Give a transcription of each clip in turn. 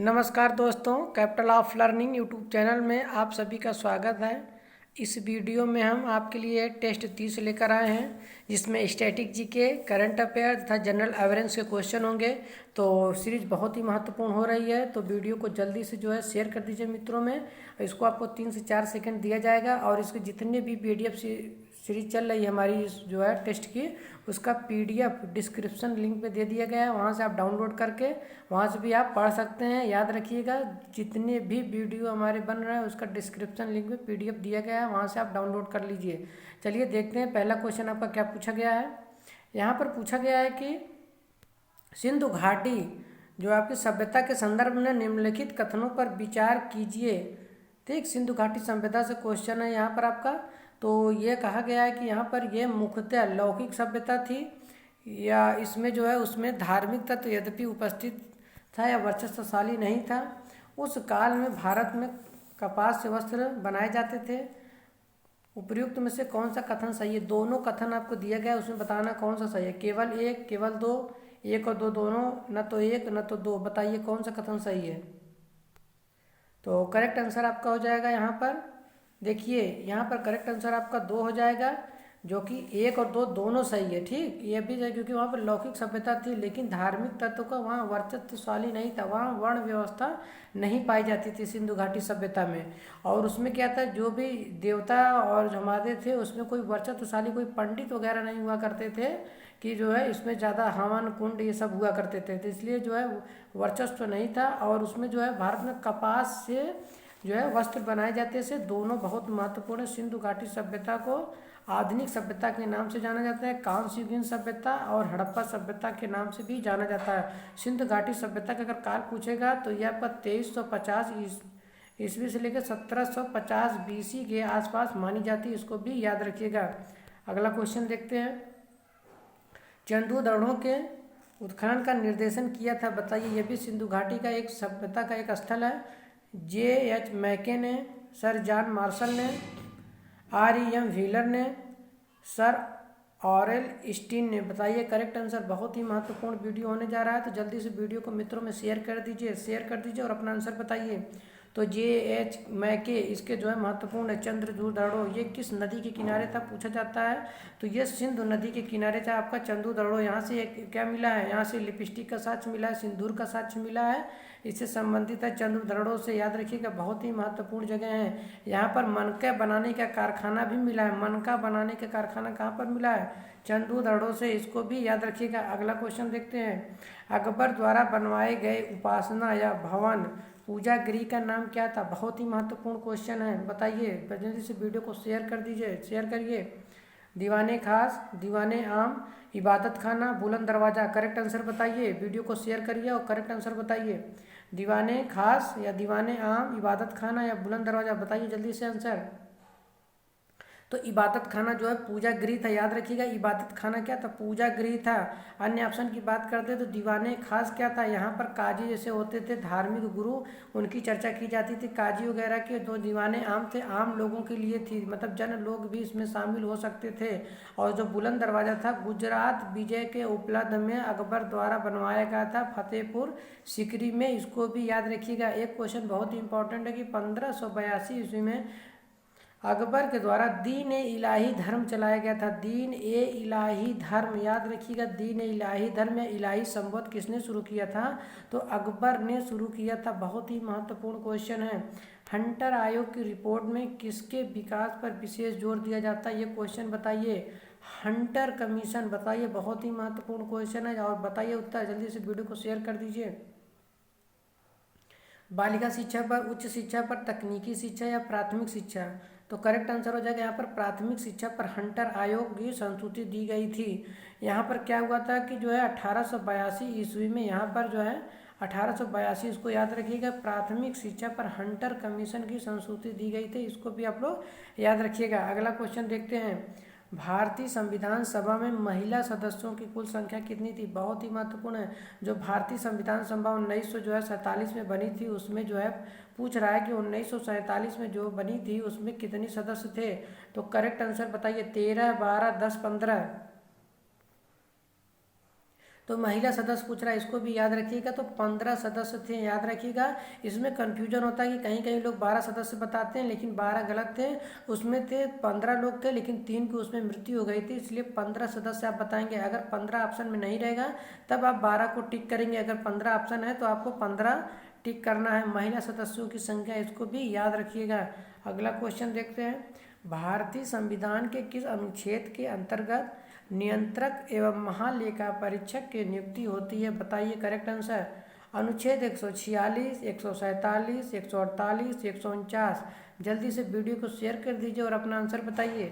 नमस्कार दोस्तों, capital of learning YouTube channel में आप सभी का स्वागत है। इस वीडियो में हम आपके लिए टेस्ट 30 लेकर आए हैं, जिसमें स्टैटिक जीके, करंट अफेयर तथा जनरल अवेयरेंस के क्वेश्चन होंगे। तो सीरीज बहुत ही महत्वपूर्ण हो रही है, तो वीडियो को जल्दी से जो है शेयर कर दीजिए मित्रों में। इसको आपको 3 से 4 सेकंड दिया जाएगा और इसके जितने भी PDF सीरीज चल रही है हमारी जो है टेस्ट की, उसका PDF डिस्क्रिप्शन लिंक पे दे दिया गया है। वहाँ से आप डाउनलोड करके वहाँ से भी आप पढ़ सकते हैं। याद रखिएगा, जितने भी वीडियो हमारे बन रहे हैं उसका डिस्क्रिप्शन लिंक में PDF दिया गया है, वहाँ से आप डाउनलोड कर लीजिए। चलिए देखते हैं पहला क्वेश्चन आपका क्या पूछा गया है। यहाँ पर पूछा गया है कि सिंधु घाटी जो आपकी सभ्यता के संदर्भ में निम्नलिखित कथनों पर विचार कीजिए। ठीक, सिंधु घाटी सभ्यता से क्वेश्चन है यहाँ पर आपका। तो ये कहा गया है कि यहाँ पर यह मुख्यतः लौकिक सभ्यता थी, या इसमें जो है उसमें धार्मिक तत्व यद्यपि उपस्थित था या वर्चस्वशाली नहीं था। उस काल में भारत में कपास से वस्त्र बनाए जाते थे। उपयुक्त में से कौन सा कथन सही है? दोनों कथन आपको दिया गया है, उसमें बताना कौन सा सही है। केवल एक, केवल दो, एक और दो दोनों, न तो एक न तो दो। बताइए कौन सा कथन सही है। तो करेक्ट आंसर आपका हो जाएगा यहाँ पर, देखिए यहाँ पर करेक्ट आंसर आपका 2 हो जाएगा, जो कि 1 और 2 दोनों सही है। ठीक, ये भी है क्योंकि वहाँ पर लौकिक सभ्यता थी, लेकिन धार्मिक तत्व का वहाँ वर्चस्वशाली नहीं था, वहाँ वर्ण व्यवस्था नहीं पाई जाती थी सिंधु घाटी सभ्यता में। और उसमें क्या था, जो भी देवता और हमारे थे उसमें कोई वर्चस्वशाली कोई पंडित वगैरह नहीं हुआ करते थे, कि जो है इसमें ज़्यादा हवन कुंड ये सब हुआ करते थे, तो इसलिए जो है वर्चस्व नहीं था। और उसमें जो है भारत में कपास से जो है वस्त्र बनाए जाते थे। दोनों बहुत महत्वपूर्ण। सिंधु घाटी सभ्यता को आधुनिक सभ्यता के नाम से जाना जाता है, कांस्ययुगीन सभ्यता और हड़प्पा सभ्यता के नाम से भी जाना जाता है। सिंधु घाटी सभ्यता का अगर काल पूछेगा तो यह आपका 2350 ईस्वी से लेकर 1750 BC के आसपास मानी जाती है, इसको भी याद रखिएगा। अगला क्वेश्चन देखते हैं। चंदू दड़ों के उत्खनन का निर्देशन किया था, बताइए। यह भी सिंधु घाटी का एक सभ्यता का एक स्थल है। J.H. मैके ने, सर जॉन मार्शल ने, R.E.M. व्हीलर ने, सर ऑरेल स्टीन ने। बताइए करेक्ट आंसर। बहुत ही महत्वपूर्ण वीडियो होने जा रहा है, तो जल्दी से वीडियो को मित्रों में शेयर कर दीजिए और अपना आंसर बताइए। तो J.H. मैके इसके जो है महत्वपूर्ण है। चंद्रचूड़ दड़ो ये किस नदी के किनारे था पूछा जाता है, तो ये सिंधु नदी के किनारे था आपका चंदू दड़ो। यहाँ से क्या मिला है, यहाँ से लिपस्टिक का साक्ष्य मिला है, सिंदूर का साक्ष्य मिला है, इससे संबंधित है। चंदू दड़ों से याद रखिएगा, बहुत ही महत्वपूर्ण जगह है। यहाँ पर मनका बनाने का कारखाना भी मिला है। मनका बनाने का कारखाना कहाँ पर मिला है? चंदू दड़ों से, इसको भी याद रखिएगा। अगला क्वेश्चन देखते हैं। अकबर द्वारा बनवाए गए उपासना या भवन पूजा गृह का नाम क्या था? बहुत ही महत्वपूर्ण क्वेश्चन है, बताइए। जल्दी से वीडियो को शेयर कर दीजिए, शेयर करिए। दीवाने खास, दीवाने आम, इबादत खाना, बुलंद दरवाज़ा। करेक्ट आंसर बताइए, वीडियो को शेयर करिए और करेक्ट आंसर बताइए। दीवाने खास या दीवाने आम, इबादत खाना या बुलंद दरवाज़ा, बताइए जल्दी से आंसर। तो इबादत खाना जो है पूजा गृह था, याद रखिएगा। इबादत खाना क्या था? पूजा गृह था। अन्य ऑप्शन की बात करते तो दीवाने खास क्या था? यहाँ पर काजी जैसे होते थे धार्मिक गुरु, उनकी चर्चा की जाती थी। काजी वगैरह के। दो दीवाने आम थे, आम लोगों के लिए थी, मतलब जन लोग भी इसमें शामिल हो सकते थे। और जो बुलंद दरवाज़ा था, गुजरात विजय के उपलक्ष्य में अकबर द्वारा बनवाया गया था फतेहपुर सीकरी में, इसको भी याद रखिएगा। एक क्वेश्चन बहुत ही इंपॉर्टेंट है कि 1582 ईस्वी में अकबर के द्वारा दीन ए इलाही धर्म चलाया गया था। दीन ए इलाही धर्म, याद रखिएगा। दीन ए इलाही धर्म या इलाही संवत किसने शुरू किया था? तो अकबर ने शुरू किया था। बहुत ही महत्वपूर्ण क्वेश्चन है। हंटर आयोग की रिपोर्ट में किसके विकास पर विशेष जोर दिया जाता है? ये क्वेश्चन बताइए। हंटर कमीशन, बताइए। बहुत ही महत्वपूर्ण क्वेश्चन है और बताइए उत्तर। जल्दी से वीडियो को शेयर कर दीजिए। बालिका शिक्षा पर, उच्च शिक्षा पर, तकनीकी शिक्षा या प्राथमिक शिक्षा? तो करेक्ट आंसर हो जाएगा यहाँ पर प्राथमिक शिक्षा पर हंटर आयोग की संस्तुति दी गई थी। यहाँ पर क्या हुआ था कि जो है 1882 ईस्वी में, यहाँ पर जो है 1882, इसको याद रखिएगा। प्राथमिक शिक्षा पर हंटर कमीशन की संस्तुति दी गई थी, इसको भी आप लोग याद रखिएगा। अगला क्वेश्चन देखते हैं। भारतीय संविधान सभा में महिला सदस्यों की कुल संख्या कितनी थी? बहुत ही महत्वपूर्ण है। जो भारतीय संविधान सभा 1947 में बनी थी, उसमें जो है पूछ रहा है कि 1947 में जो बनी थी उसमें कितने सदस्य थे? तो करेक्ट आंसर बताइए। 13, 12, 10, 15। तो महिला सदस्य पूछ रहा है, इसको भी याद रखिएगा। तो 15 सदस्य थे, याद रखिएगा। इसमें कन्फ्यूजन होता है कि कहीं कहीं लोग 12 सदस्य बताते हैं, लेकिन 12 गलत थे। उसमें थे 15 लोग थे, लेकिन 3 की उसमें मृत्यु हो गई थी, इसलिए 15 सदस्य आप बताएंगे। अगर 15 ऑप्शन में नहीं रहेगा तब आप 12 को टिक करेंगे। अगर 15 ऑप्शन है तो आपको 15 टिक करना है। महिला सदस्यों की संख्या, इसको भी याद रखिएगा। अगला क्वेश्चन देखते हैं। भारतीय संविधान के किस अनुच्छेद के अंतर्गत नियंत्रक एवं महालेखा परीक्षक की नियुक्ति होती है? बताइए करेक्ट आंसर। अनुच्छेद 146, 147, 148, 149। जल्दी से वीडियो को शेयर कर दीजिए और अपना आंसर बताइए।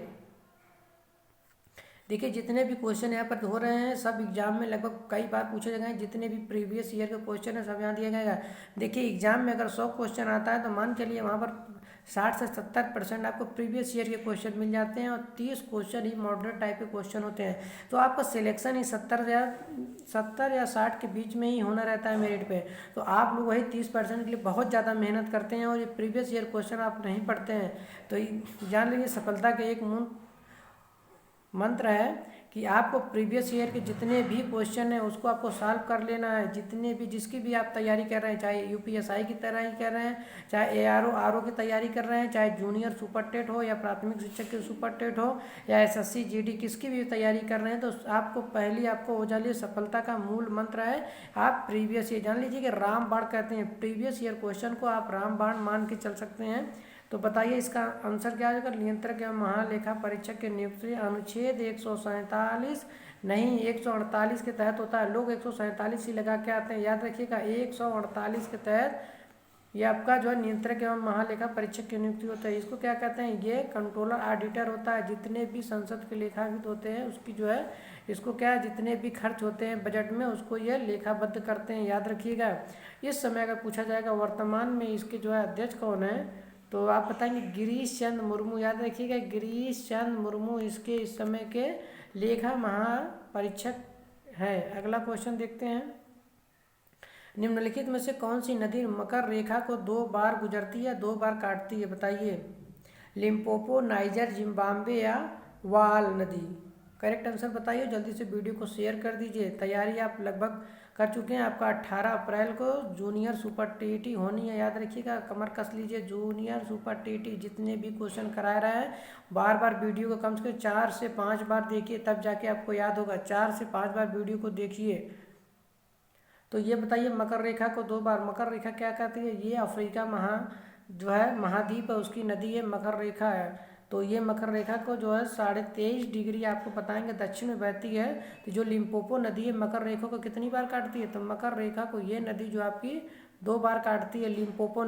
देखिए, जितने भी क्वेश्चन यहाँ पर हो रहे हैं सब एग्जाम में लगभग कई बार पूछे गए हैं। जितने भी प्रीवियस ईयर के क्वेश्चन है सब यहाँ दिया गया है। देखिए, एग्जाम में अगर 100 क्वेश्चन आता है तो मान के लिए वहाँ पर 60 से 70% आपको प्रीवियस ईयर के क्वेश्चन मिल जाते हैं और 30 क्वेश्चन ही मॉडरेट टाइप के क्वेश्चन होते हैं। तो आपका सिलेक्शन ही 70 या 60 के बीच में ही होना रहता है मेरिट पे। तो आप लोग वही 30% के लिए बहुत ज़्यादा मेहनत करते हैं और ये प्रीवियस ईयर क्वेश्चन आप नहीं पढ़ते हैं। तो जान लीजिए, सफलता के एक मंत्र है कि आपको प्रीवियस ईयर के जितने भी क्वेश्चन हैं उसको आपको सॉल्व कर लेना है। जितने भी जिसकी भी आप तैयारी कर रहे हैं, चाहे यूपीएसआई की तैयारी कर रहे हैं, चाहे एआरओ आरओ की तैयारी कर रहे हैं, चाहे जूनियर सुपर टेट हो या प्राथमिक शिक्षक के सुपर टेट हो या एसएससी जीडी, किसकी भी तैयारी कर रहे हैं, तो आपको हो जाए सफलता का मूल मंत्र है आप प्रीवियस ईयर। जान लीजिए कि रामबाण कहते हैं प्रीवियस ईयर क्वेश्चन को, आप रामबाण मान के चल सकते हैं। तो बताइए इसका आंसर क्या होगा? नियंत्रक एवं महालेखा परीक्षक के नियुक्ति अनुच्छेद 147 नहीं 148 के तहत होता है। लोग 147 ही लगा के आते हैं, याद रखिएगा 148 के तहत ये आपका जो है नियंत्रक एवं महालेखा परीक्षक की नियुक्ति होता है। इसको क्या कहते हैं? ये कंट्रोलर ऑडिटर होता है। जितने भी संसद के लेखाविद होते हैं उसकी जो है इसको क्या है, जितने भी खर्च होते हैं बजट में उसको ये लेखाबद्ध करते हैं, याद रखिएगा। इस समय अगर पूछा जाएगा वर्तमान में इसके जो है अध्यक्ष कौन है, तो आप बताएंगे गिरीश चंद्र मुर्मू, याद रखिएगा गिरीश चंद्र मुर्मू इसके इस समय के लेखा महापरीक्षक है। अगला क्वेश्चन देखते हैं। निम्नलिखित में से कौन सी नदी मकर रेखा को 2 बार गुजरती है, 2 बार काटती है? बताइए। लिम्पोपो, नाइजर, जिम्बाब्वे या वाल नदी? करेक्ट आंसर बताइए। जल्दी से वीडियो को शेयर कर दीजिए। तैयारी आप लगभग कर चुके हैं। आपका 18 अप्रैल को जूनियर सुपर टीईटी होनी है, याद रखिएगा। कमर कस लीजिए। जूनियर सुपर टीईटी जितने भी क्वेश्चन करा रहा है बार बार वीडियो को कम से कम 4 से 5 बार देखिए, तब जाके आपको याद होगा। 4 से 5 बार वीडियो को देखिए। तो ये बताइए मकर रेखा को 2 बार, मकर रेखा क्या कहती है? ये अफ्रीका जो है महाद्वीप है उसकी नदी है, मकर रेखा है। तो ये मकर रेखा को जो है 23.5 डिग्री आपको बताएंगे दक्षिण में बहती है। तो जो लिम्पोपो नदी है मकर रेखा को कितनी बार काटती है? तो मकर रेखा को ये नदी जो आपकी 2 बार काटती है, लिम्पोपो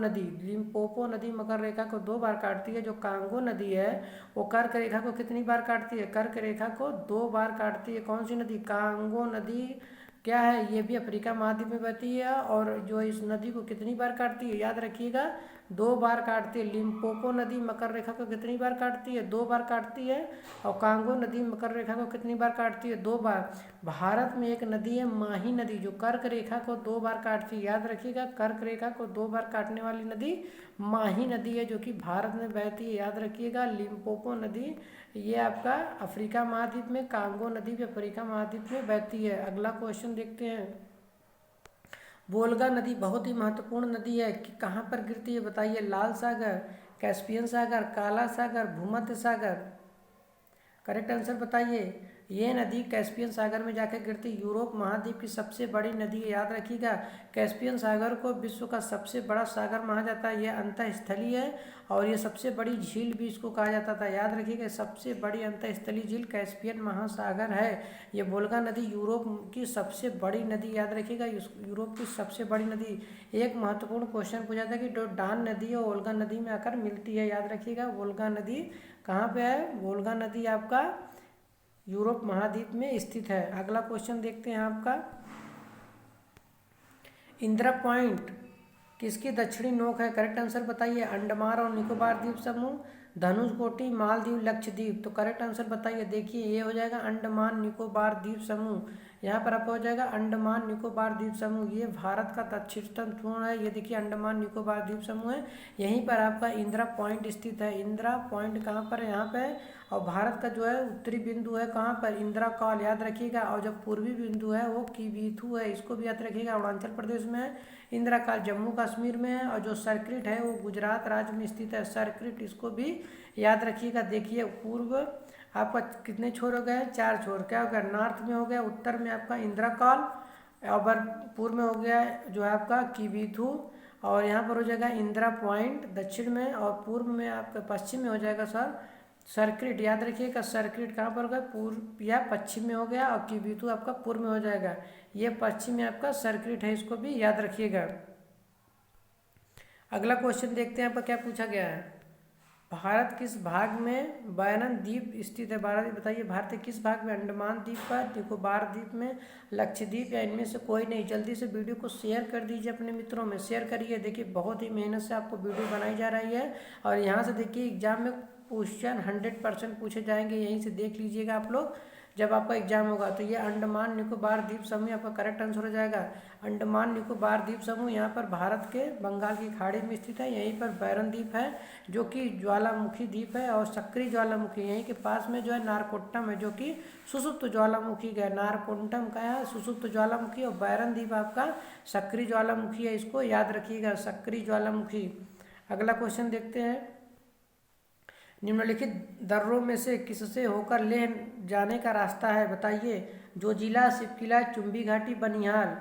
नदी मकर रेखा को 2 बार काटती है। जो कांगो नदी है वो कर्क रेखा को कितनी बार काटती है? कर्क रेखा को 2 बार काटती है। कौन सी नदी? कांगो नदी क्या है? ये भी अफ्रीका महाद्वीप में बहती है और जो इस नदी को कितनी बार काटती है? याद रखिएगा 2 बार काटती है। लिम्पोपो नदी मकर रेखा को कितनी बार काटती है? 2 बार काटती है। और कांगो नदी मकर रेखा को कितनी बार काटती है? 2 बार। भारत में एक नदी है माही नदी जो कर्क रेखा को 2 बार काटती है, याद रखिएगा। कर्क रेखा को 2 बार काटने वाली नदी माही नदी है जो कि भारत में बहती है, याद रखिएगा। लिम्पोपो नदी ये आपका अफ्रीका महाद्वीप में, कांगो नदी भी अफ्रीका महाद्वीप में बहती है। अगला क्वेश्चन देखते हैं। वोल्गा नदी बहुत ही महत्वपूर्ण नदी है कि कहाँ पर गिरती है? बताइए। लाल सागर, कैस्पियन सागर, काला सागर, भूमध्य सागर? करेक्ट आंसर बताइए। ये नदी कैस्पियन सागर में जाकर गिरती। यूरोप महाद्वीप की सबसे बड़ी नदी है, याद रखिएगा। कैस्पियन सागर को विश्व का सबसे बड़ा सागर माना जाता है। यह अंतःस्थलीय है और ये सबसे बड़ी झील भी इसको कहा जाता था, याद रखिएगा। सबसे बड़ी अंतःस्थलीय झील कैस्पियन महासागर है। ये वोल्गा नदी यूरोप की सबसे बड़ी नदी, याद रखिएगा। यूरोप की सबसे बड़ी नदी। एक महत्वपूर्ण क्वेश्चन पूछा था कि जो डान नदी और वोल्गा नदी में आकर मिलती है, याद रखिएगा। वोल्गा नदी कहाँ पे है? वोल्गा नदी आपका यूरोप महाद्वीप में स्थित है। अगला क्वेश्चन देखते हैं आपका। इंदिरा पॉइंट किसकी दक्षिणी नोक है? करेक्ट आंसर बताइए। अंडमान और निकोबार द्वीप समूह, धनुषकोटी, मालदीव, लक्षद्वीप? तो करेक्ट आंसर बताइए। देखिए ये हो जाएगा अंडमान निकोबार द्वीप समूह, यहाँ पर आपका हो जाएगा अंडमान निकोबार द्वीप समूह। ये भारत का दक्षिणतम पूर्ण है। ये देखिए अंडमान निकोबार द्वीप समूह है। यहीं पर आपका इंदिरा पॉइंट स्थित है। इंदिरा पॉइंट कहाँ पर है? यहाँ पे है। और भारत का जो है उत्तरी बिंदु है कहाँ पर? इंदिरा कॉल, याद रखिएगा। और जो पूर्वी बिंदु है वो किबीथू है, इसको भी याद रखिएगा, अरुणाचल प्रदेश में है। इंदिरा कॉल जम्मू कश्मीर में है। और जो सर्किट है वो गुजरात राज्य में स्थित है, सर्किट, इसको भी याद रखिएगा। देखिए पूर्व आपका कितने छोर हो गए? 4 छोर। क्या हो गया? नॉर्थ में हो गया, उत्तर में आपका इंदिरा कॉल, और पूर्व में हो गया जो है आपका किबीथू, और यहाँ पर हो जाएगा इंदिरा पॉइंट दक्षिण में, और पूर्व में आपका पश्चिम में हो जाएगा सर सर्किट। याद रखिएगा सर्किट कहाँ पर होगा? पूर्व या पश्चिम में हो गया, और किबीथू आपका पूर्व में हो जाएगा। ये पश्चिम में आपका सर्किट है, इसको भी याद रखिएगा। अगला क्वेश्चन देखते हैं आपका क्या पूछा गया है। भारत किस भाग में बायनन द्वीप स्थित है? भारत बताइए, भारत के किस भाग में? अंडमान द्वीप पर, निकोबार द्वीप में, लक्षद्वीप, या इनमें से कोई नहीं? जल्दी से वीडियो को शेयर कर दीजिए अपने मित्रों में, शेयर करिए। देखिए बहुत ही मेहनत से आपको वीडियो बनाई जा रही है, और यहाँ से देखिए एग्जाम में क्वेश्चन 100% पूछे जाएंगे, यहीं से देख लीजिएगा आप लोग जब आपका एग्जाम होगा। तो ये अंडमान निकोबार द्वीप समूह आपका करेक्ट आंसर हो जाएगा। अंडमान निकोबार द्वीप समूह यहाँ पर भारत के बंगाल की खाड़ी में स्थित है। यहीं पर बैरन द्वीप है जो कि ज्वालामुखी द्वीप है, और सक्रिय ज्वालामुखी यहीं के पास में जो है नारकोट्टम है जो कि सुसुप्त ज्वालामुखी का है। नारकोट्टम का है सुसुप्त ज्वालामुखी, और बैरन द्वीप आपका सक्रिय ज्वालामुखी है, इसको याद रखिएगा, सक्रिय ज्वालामुखी। अगला क्वेश्चन देखते हैं। निम्नलिखित दर्रों में से किससे होकर लेह जाने का रास्ता है? बताइए। जोजिला, शिवकिला, चुम्बी घाटी, बनिहाल।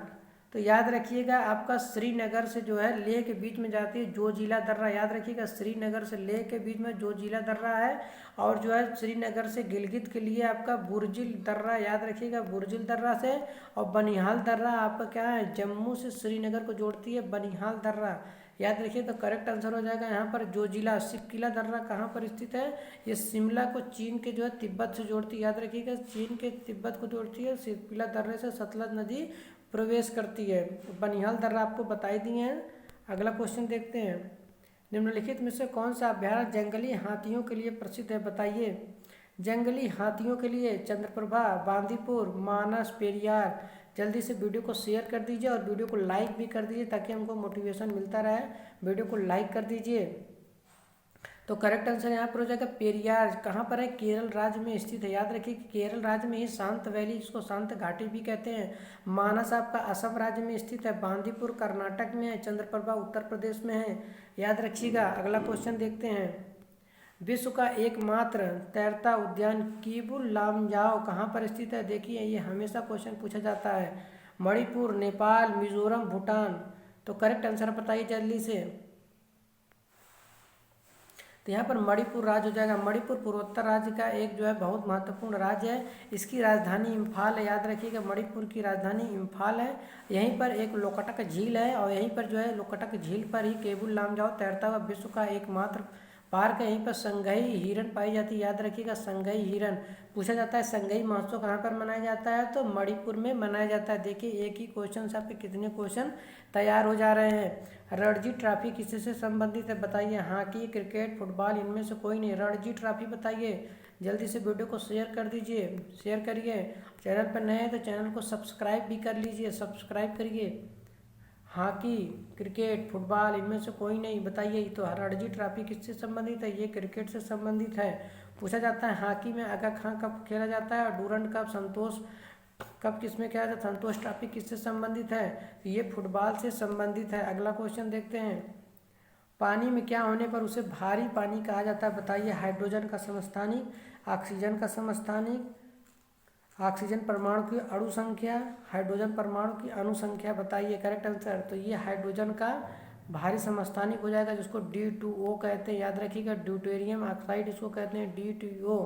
तो याद रखिएगा आपका श्रीनगर से जो है लेह के बीच में जाती है जोजिला दर्रा। याद रखिएगा श्रीनगर से लेह के बीच में जोजिला दर्रा है, और जो है श्रीनगर से गिलगित के लिए आपका बुर्जिल दर्रा, याद रखिएगा बुर्जिल दर्रा से। और बनिहाल दर्रा आपका क्या है? जम्मू से श्रीनगर को जोड़ती है बनिहाल दर्रा, याद रखिए। तो करेक्ट आंसर हो जाएगा यहाँ पर जोजिला। शिवकिला दर्रा कहाँ पर स्थित है? ये शिमला को चीन के जो है तिब्बत से जोड़ती है, याद रखिएगा चीन के तिब्बत को जोड़ती है। शिवकिला दर्रे से सतलज नदी प्रवेश करती है। बनिहाल दर्रा आपको बताई दिए हैं। अगला क्वेश्चन देखते हैं। निम्नलिखित में से कौन सा अभ्यारण्य जंगली हाथियों के लिए प्रसिद्ध है? बताइए। जंगली हाथियों के लिए चंद्रप्रभा, बांदीपुर, मानस, पेरियार। जल्दी से वीडियो को शेयर कर दीजिए, और वीडियो को लाइक भी कर दीजिए ताकि हमको मोटिवेशन मिलता रहे। वीडियो को लाइक कर दीजिए। तो करेक्ट आंसर यहाँ पर हो जाएगा पेरियार। कहाँ पर है? केरल राज्य में स्थित है। याद रखिए कि केरल राज्य में ही शांत वैली, जिसको शांत घाटी भी कहते हैं। मानस आपका असम राज्य में स्थित है। बांदीपुर कर्नाटक में है। चंद्रप्रभा उत्तर प्रदेश में है, याद रखिएगा। अगला क्वेश्चन देखते हैं। विश्व का एकमात्र तैरता उद्यान कीबुल लामजाओ कहाँ पर स्थित है? देखिए ये हमेशा क्वेश्चन पूछा जाता है। मणिपुर, नेपाल, मिजोरम, भूटान। तो करेक्ट आंसर बताइए जल्दी से। तो यहाँ पर मणिपुर राज्य हो जाएगा। मणिपुर पूर्वोत्तर राज्य का एक जो है बहुत महत्वपूर्ण राज्य है। इसकी राजधानी इम्फाल है, याद रखिएगा मणिपुर की राजधानी इम्फाल है। यहीं पर एक लोकटक झील है, और यहीं पर जो है लोकटक झील पर ही केबुल लामजाओ तैरता हुआ विश्व का एकमात्र पार्क है। यहीं पर संगई हिरन पाई जाती है, याद रखिएगा संगई हिरन। पूछा जाता है संगई महोत्सव कहाँ पर मनाया जाता है? तो मणिपुर में मनाया जाता है। देखिए एक ही क्वेश्चन से आपके कितने क्वेश्चन तैयार हो जा रहे हैं। रणजी ट्रॉफी किससे संबंधित है? बताइए। हॉकी, क्रिकेट, फुटबॉल, इनमें से कोई नहीं। रणजी ट्रॉफी बताइए। जल्दी से वीडियो को शेयर कर दीजिए, शेयर करिए। चैनल पर नए हैं तो चैनल को सब्सक्राइब भी कर लीजिए, सब्सक्राइब करिए। हॉकी, क्रिकेट, फुटबॉल, इनमें से कोई नहीं। बताइए। तो रणजी ट्रॉफी किससे संबंधित है? ये क्रिकेट से संबंधित है। पूछा जाता है हॉकी में आगा खां कब खेला जाता है, और डूरंड कप, संतोष कब किसमें खेला जाता है? संतोष ट्रॉफी किससे संबंधित है? तो ये फुटबॉल से संबंधित है। अगला क्वेश्चन देखते हैं। पानी में क्या होने पर उसे भारी पानी कहा जाता है? बताइए। हाइड्रोजन का समस्थानिक, ऑक्सीजन का समस्थानिक, ऑक्सीजन परमाणु की अणु संख्या, हाइड्रोजन परमाणु की अणु संख्या। बताइए करेक्ट आंसर। तो ये हाइड्रोजन का भारी समस्थानिक हो जाएगा, जिसको D2O कहते हैं, याद रखिएगा। ड्यूटेरियम ऑक्साइड इसको कहते हैं, D2O।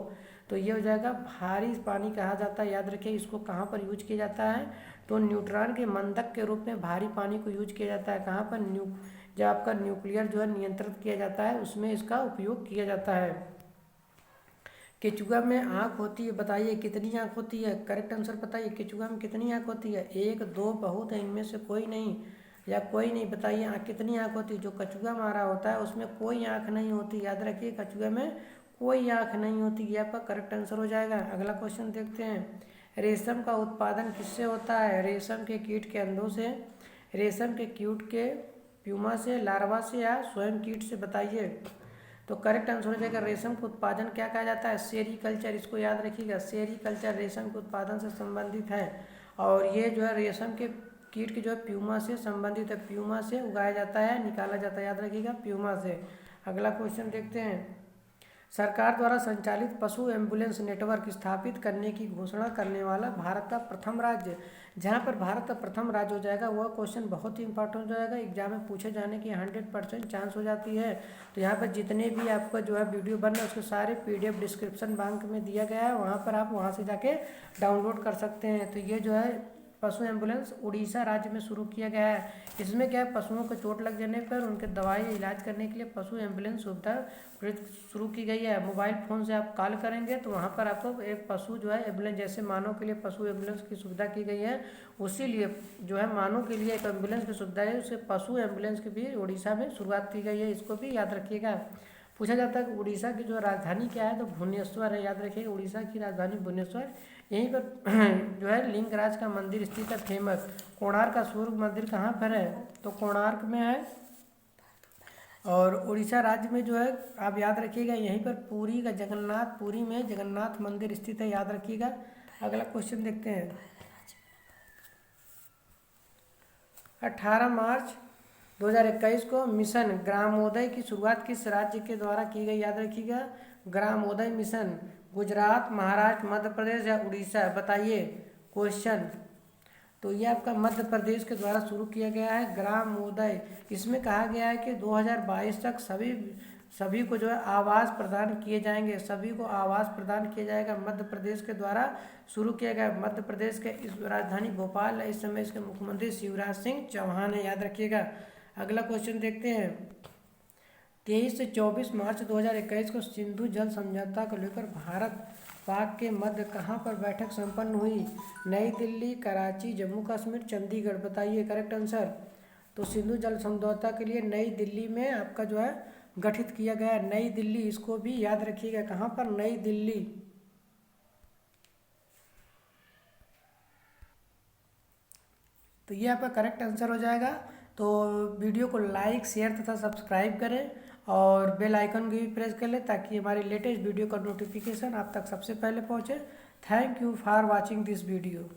तो ये हो जाएगा भारी पानी कहा जाता है, याद रखिए। इसको कहाँ पर यूज किया जाता है? तो न्यूट्रॉन के मंदक के रूप में भारी पानी को यूज किया जाता है। कहाँ पर? जब आपका न्यूक्लियर जो है नियंत्रित किया जाता है उसमें इसका उपयोग किया जाता है। केचुआ में आँख होती है, बताइए कितनी आँख होती है? करेक्ट आंसर बताइए। केचुआ में कितनी आँख होती है? 1, 2, बहुत है, इनमें से कोई नहीं, या कोई नहीं। बताइए कितनी आँख होती है? जो कछुआ मारा होता है उसमें कोई आँख नहीं होती, याद रखिए कछुआ में कोई आँख नहीं होती। यह आपका करेक्ट आंसर हो जाएगा। अगला क्वेश्चन देखते हैं। रेशम का उत्पादन किससे होता है? रेशम के कीट के अंडों से, रेशम के कीट के प्यूमा से, लार्वा से या स्वयं कीट से, बताइए। तो करेक्ट आंसर हो जाएगा रेशम का उत्पादन क्या कहा जाता है? सेरीकल्चर। इसको याद रखिएगा, सेरीकल्चर रेशम के उत्पादन से संबंधित है और ये जो है रेशम के कीट के जो है प्यूमा से संबंधित है, प्यूमा से उगाया जाता है, निकाला जाता है, याद रखिएगा प्यूमा से। अगला क्वेश्चन देखते हैं। सरकार द्वारा संचालित पशु एम्बुलेंस नेटवर्क स्थापित करने की घोषणा करने वाला भारत का प्रथम राज्य। जहाँ पर भारत का प्रथम राज्य हो जाएगा वह क्वेश्चन बहुत ही इंपॉर्टेंट हो जाएगा, एग्जाम में पूछे जाने की 100% चांस हो जाती है। तो यहाँ पर जितने भी आपका जो है वीडियो बन रहे हैं उसके सारे PDF डिस्क्रिप्शन बॉक्स में दिया गया है, वहाँ पर आप वहाँ से जाके डाउनलोड कर सकते हैं। तो ये जो है पशु एम्बुलेंस उड़ीसा राज्य में शुरू किया गया है। इसमें क्या है, पशुओं को चोट लग जाने पर उनके दवाई इलाज करने के लिए पशु एम्बुलेंस सुविधा शुरू की गई है। मोबाइल फ़ोन से आप कॉल करेंगे तो वहाँ पर आपको एक पशु जो है एम्बुलेंस, जैसे मानव के लिए पशु एम्बुलेंस की सुविधा की गई है, उसी लिए जो है मानव के लिए एक एम्बुलेंस की सुविधा है, उसे पशु एम्बुलेंस की भी उड़ीसा में शुरुआत की गई है। इसको भी याद रखिएगा। पूछा जाता है कि उड़ीसा की जो राजधानी क्या है? तो भुवनेश्वर है, याद रखिएगा उड़ीसा की राजधानी भुवनेश्वर। यहीं पर जो है लिंगराज का मंदिर स्थित है फेमस। कोणार्क का सूर्य मंदिर कहाँ पर है? तो कोणार्क में है। और उड़ीसा राज्य में जो है आप याद रखिएगा यहीं पर पुरी का जगन्नाथ, पुरी में जगन्नाथ मंदिर स्थित है, याद रखिएगा। अगला क्वेश्चन देखते हैं। 18 मार्च 2021 को मिशन ग्रामोदय की शुरुआत किस राज्य के द्वारा की गई? याद रखिएगा ग्रामोदय मिशन गुजरात, महाराष्ट्र, मध्य प्रदेश या उड़ीसा, बताइए क्वेश्चन। तो ये आपका मध्य प्रदेश के द्वारा शुरू किया गया है ग्रामोदय। इसमें कहा गया है कि 2022 तक सभी को जो है आवास प्रदान किए जाएंगे, सभी को आवास प्रदान किया जाएगा। मध्य प्रदेश के द्वारा शुरू किया गया। मध्य प्रदेश के इस राजधानी भोपाल है, इस समय इसके मुख्यमंत्री शिवराज सिंह चौहान है, याद रखिएगा। अगला क्वेश्चन देखते हैं। 23 से 24 मार्च 2021 को सिंधु जल समझौता को लेकर भारत पाक के मध्य कहाँ पर बैठक संपन्न हुई? नई दिल्ली, कराची, जम्मू कश्मीर, चंडीगढ़, बताइए करेक्ट आंसर। तो सिंधु जल समझौता के लिए नई दिल्ली में आपका जो है गठित किया गया है, नई दिल्ली। इसको भी याद रखिएगा, कहाँ पर? नई दिल्ली। तो ये आपका करेक्ट आंसर हो जाएगा। तो वीडियो को लाइक, शेयर तथा सब्सक्राइब करें और बेल आइकन भी प्रेस कर लें ताकि हमारे लेटेस्ट वीडियो का नोटिफिकेशन आप तक सबसे पहले पहुंचे। Thank you for watching this video.